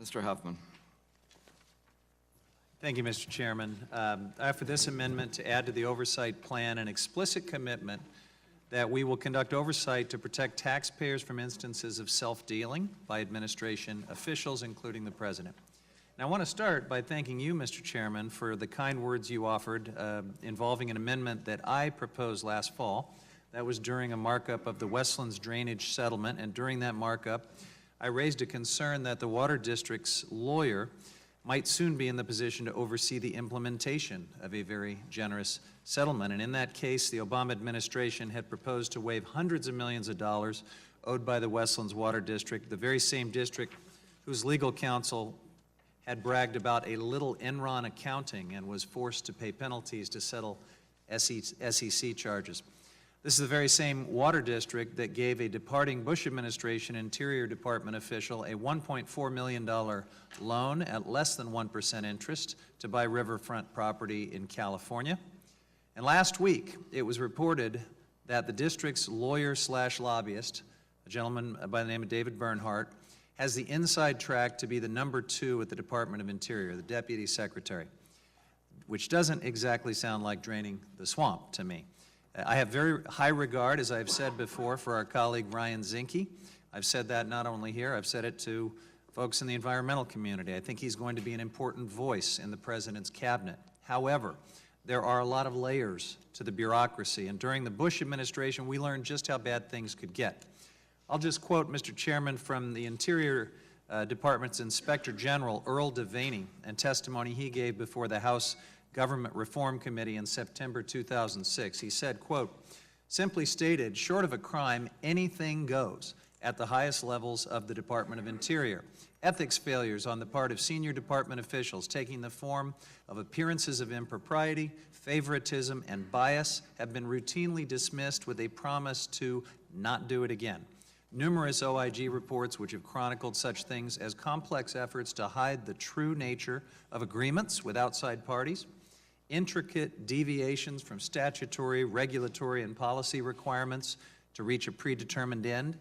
Mr. Huffman. Thank you, Mr. Chairman. I offer this amendment to add to the oversight plan an explicit commitment that we will conduct oversight to protect taxpayers from instances of self-dealing by administration officials, including the President. And I want to start by thanking you, Mr. Chairman, for the kind words you offered involving an amendment that I proposed last fall. That was during a markup of the Westlands drainage settlement, and during that markup, I raised a concern that the Water District's lawyer might soon be in the position to oversee the implementation of a very generous settlement. And in that case, the Obama administration had proposed to waive hundreds of millions of dollars owed by the Westlands Water District, the very same district whose legal counsel had bragged about a little Enron accounting and was forced to pay penalties to settle SEC charges. This is the very same water district that gave a departing Bush administration Interior Department official a $1.4 million loan at less than 1% interest to buy riverfront property in California. And last week, it was reported that the district's lawyer/lobbyist, a gentleman by the name of David Bernhardt, has the inside track to be the #2 at the Department of Interior, the Deputy Secretary, which doesn't exactly sound like draining the swamp to me. I have very high regard, as I've said before, for our colleague Ryan Zinke. I've said that not only here, I've said it to folks in the environmental community. I think he's going to be an important voice in the President's cabinet. However, there are a lot of layers to the bureaucracy, and during the Bush administration, we learned just how bad things could get. I'll just quote, Mr. Chairman, from the Interior Department's Inspector General, Earl Devaney, and testimony he gave before the House Government Reform Committee in September 2006. He said, quote, "Simply stated, short of a crime, anything goes at the highest levels of the Department of Interior. Ethics failures on the part of senior department officials taking the form of appearances of impropriety, favoritism, and bias have been routinely dismissed with a promise to not do it again. Numerous OIG reports which have chronicled such things as complex efforts to hide the true nature of agreements with outside parties, intricate deviations from statutory, regulatory, and policy requirements to reach a predetermined end,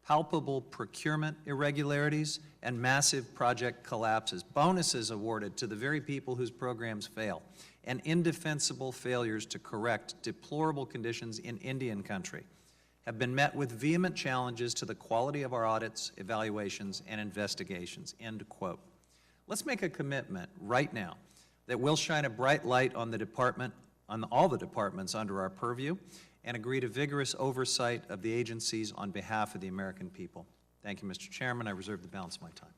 palpable procurement irregularities, and massive project collapses, bonuses awarded to the very people whose programs fail, and indefensible failures to correct deplorable conditions in Indian country have been met with vehement challenges to the quality of our audits, evaluations, and investigations," end quote. Let's make a commitment right now that we'll shine a bright light on the department, on all the departments under our purview, and agree to vigorous oversight of the agencies on behalf of the American people. Thank you, Mr. Chairman. I reserve the balance of my time.